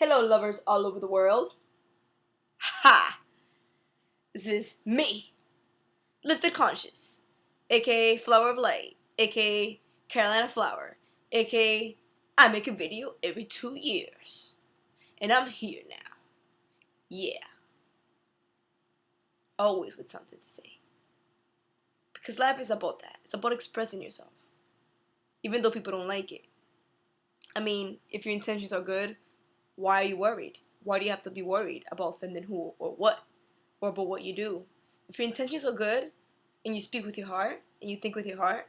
Hello, lovers all over the world. Ha! This is me, Lifted Conscious, aka Flower of Light, aka Carolina Flower, aka I make a video every 2 years. And I'm here now. Yeah. Always with something to say. Because life is about that. It's about expressing yourself. Even though people don't like it. I mean, if your intentions are good, why are you worried? Why do you have to be worried about offending who or what? Or about what you do? If your intentions are good and you speak with your heart and you think with your heart,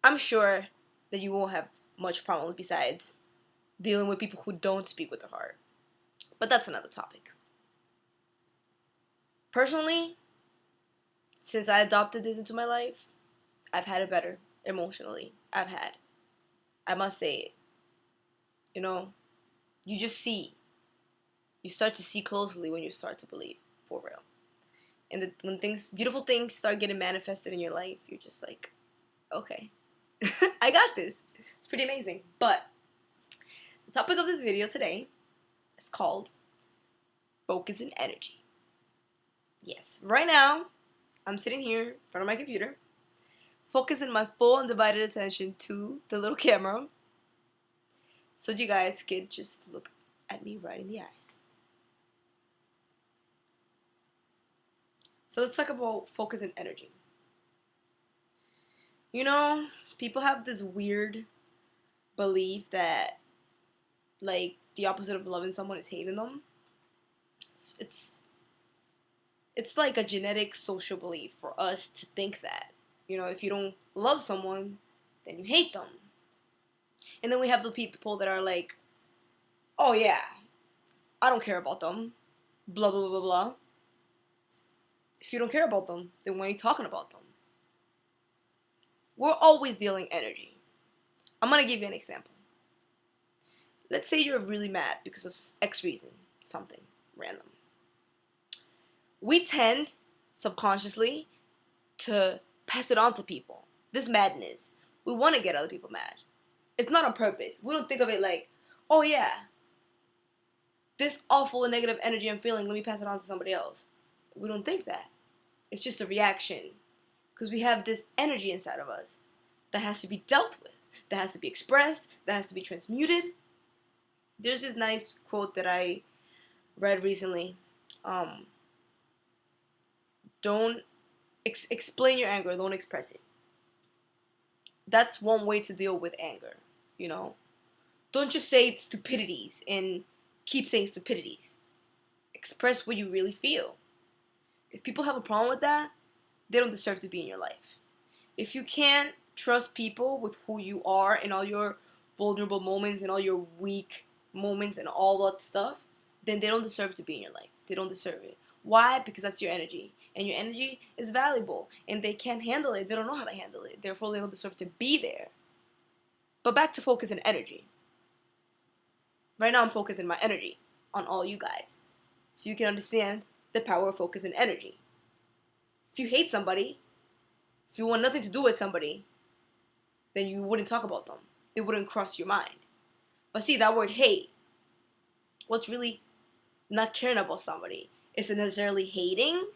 I'm sure that you won't have much problems besides dealing with people who don't speak with their heart. But that's another topic. Personally, since I adopted this into my life, I've had it better emotionally. I must say it. You know, you just see. You start to see closely when you start to believe, for real. And when beautiful things start getting manifested in your life, you're just like, okay, I got this. It's pretty amazing. But the topic of this video today is called Focus and Energy. Yes, right now, I'm sitting here in front of my computer, focusing my full undivided attention to the little camera, so you guys could just look at me right in the eyes. So let's talk about focus and energy. You know, people have this weird belief that, like, the opposite of loving someone is hating them. It's like a genetic social belief for us to think that. You know, if you don't love someone, then you hate them. And then we have the people that are like, oh yeah, I don't care about them. Blah, blah, blah, blah. If you don't care about them, then why are you talking about them? We're always dealing energy. I'm going to give you an example. Let's say you're really mad because of X reason, something random. We tend, subconsciously, to pass it on to people. This madness. We want to get other people mad. It's not on purpose. We don't think of it like, oh yeah, this awful and negative energy I'm feeling, let me pass it on to somebody else. We don't think that. It's just a reaction. Because we have this energy inside of us that has to be dealt with, that has to be expressed, that has to be transmuted. There's this nice quote that I read recently. Don't explain your anger, don't express it. That's one way to deal with anger, you know. Don't just say stupidities and keep saying stupidities. Express what you really feel. If people have a problem with that, they don't deserve to be in your life. If you can't trust people with who you are and all your vulnerable moments and all your weak moments and all that stuff, then they don't deserve to be in your life. They don't deserve it. Why? Because that's your energy. And your energy is valuable. And they can't handle it. They don't know how to handle it. Therefore, they don't deserve to be there. But back to focus and energy. Right now, I'm focusing my energy on all you guys. So you can understand the power of focus and energy. If you hate somebody, if you want nothing to do with somebody, then you wouldn't talk about them. It wouldn't cross your mind. But see, that word hate, what's really not caring about somebody? Is it necessarily hating?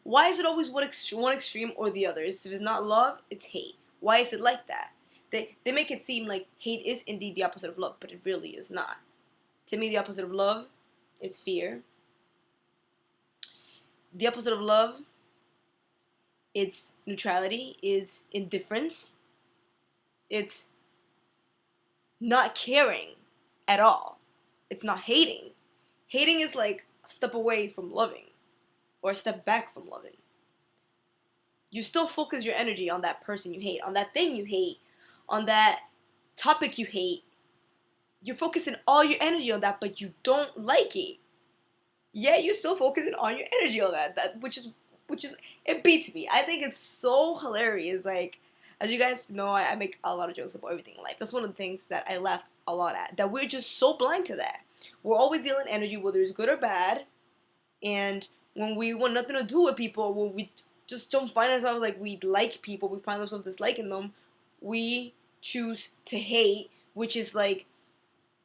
Why is it always one extreme or the other? If it's not love, it's hate. Why is it like that? They make it seem like hate is indeed the opposite of love, but it really is not. To me, the opposite of love is fear. The opposite of love, it's neutrality, is indifference. It's not caring at all. It's not hating. Hating is like a step away from loving or a step back from loving. You still focus your energy on that person you hate, on that thing you hate, on that topic you hate. You're focusing all your energy on that, but you don't like it. Yeah, you're still focusing on your energy on that which is it beats me. I think it's so hilarious. Like, as you guys know, I make a lot of jokes about everything in life. That's one of the things that I laugh a lot at. That we're just so blind to that. We're always dealing energy, whether it's good or bad. And when we want nothing to do with people, when we just don't find ourselves like we like people, we find ourselves disliking them, we choose to hate, which is like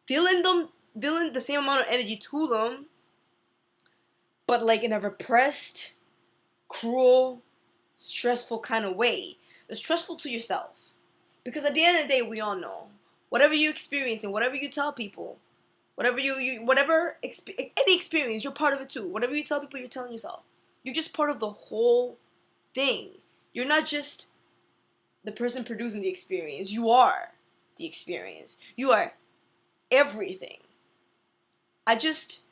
feeling them dealing the same amount of energy to them, but like in a repressed, cruel, stressful kind of way. It's stressful to yourself. Because at the end of the day, we all know, whatever you experience and whatever you tell people, whatever any experience, you're part of it too. Whatever you tell people, you're telling yourself. You're just part of the whole thing. You're not just the person producing the experience. You are the experience. You are everything.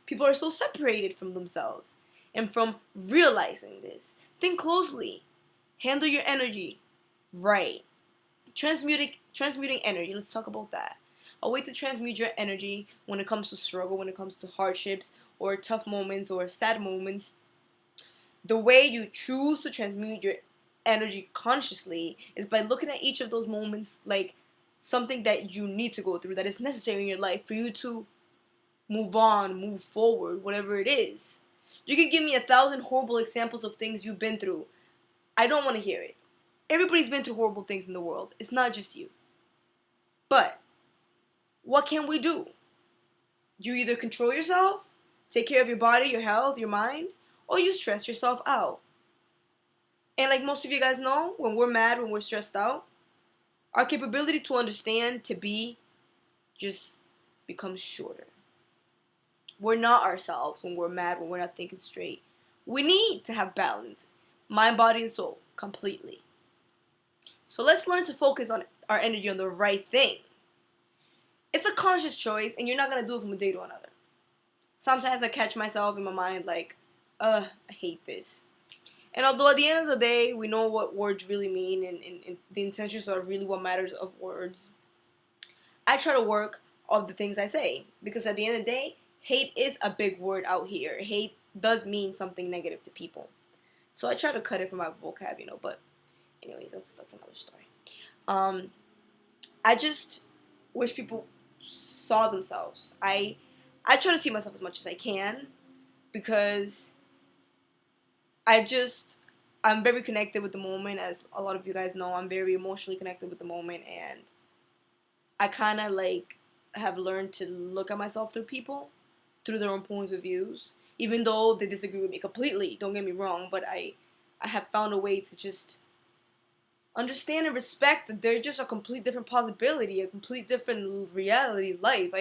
People are so separated from themselves and from realizing this. Think closely. Handle your energy right. Transmuting energy. Let's talk about that. A way to transmute your energy when it comes to struggle, when it comes to hardships or tough moments or sad moments. The way you choose to transmute your energy consciously is by looking at each of those moments like something that you need to go through, that is necessary in your life for you to move on, move forward, whatever it is. You can give me 1,000 horrible examples of things you've been through. I don't want to hear it. Everybody's been through horrible things in the world. It's not just you. But what can we do? You either control yourself, take care of your body, your health, your mind, or you stress yourself out. And like most of you guys know, when we're mad, when we're stressed out, our capability to understand, to be, just becomes shorter. We're not ourselves when we're mad, when we're not thinking straight. We need to have balance, mind, body, and soul, completely. So let's learn to focus on our energy on the right thing. It's a conscious choice, and you're not going to do it from a day to another. Sometimes I catch myself in my mind like, I hate this. And although at the end of the day, we know what words really mean and the intentions are really what matters of words, I try to work on the things I say. Because at the end of the day, hate is a big word out here. Hate does mean something negative to people. So I try to cut it from my vocab, but anyways, that's another story. I just wish people saw themselves. I try to see myself as much as I can because I'm very connected with the moment. As a lot of you guys know, I'm very emotionally connected with the moment, and I kind of have learned to look at myself through their own points of views, even though they disagree with me completely. Don't get me wrong, but I have found a way to just understand and respect that they're just a complete different possibility, a complete different reality, life.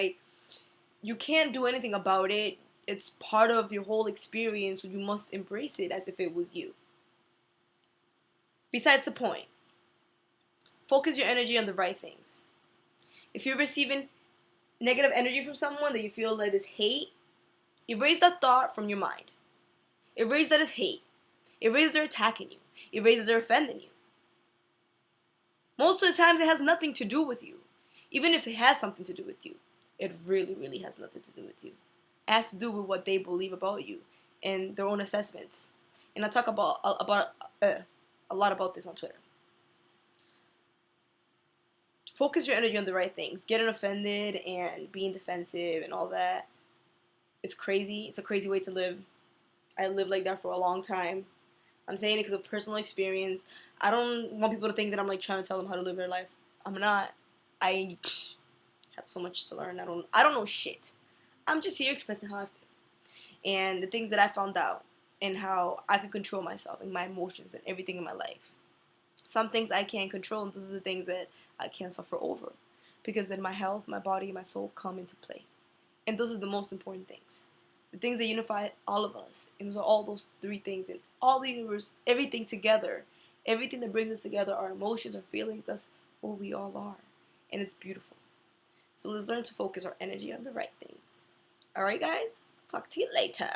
You can't do anything about it. It's part of your whole experience, so you must embrace it as if it was you. Besides the point, focus your energy on the right things. If you're receiving negative energy from someone that you feel that is hate, erase that thought from your mind. Erase that as hate. Erase that they're attacking you. Erase that they're offending you. Most of the times it has nothing to do with you. Even if it has something to do with you, it really, really has nothing to do with you. It has to do with what they believe about you and their own assessments. And I talk about a lot about this on Twitter. Focus your energy on the right things. Getting offended and being defensive and all that. It's crazy. It's a crazy way to live. I lived like that for a long time. I'm saying it because of personal experience. I don't want people to think that I'm trying to tell them how to live their life. I'm not. I have so much to learn. I don't know shit. I'm just here expressing how I feel. And the things that I found out and how I can control myself and my emotions and everything in my life. Some things I can't control, and those are the things that I can't suffer over. Because then my health, my body, my soul come into play. And those are the most important things. The things that unify all of us. And those are all those three things. And all the universe, everything together. Everything that brings us together, our emotions, our feelings, that's what we all are. And it's beautiful. So let's learn to focus our energy on the right things. Alright guys? Talk to you later.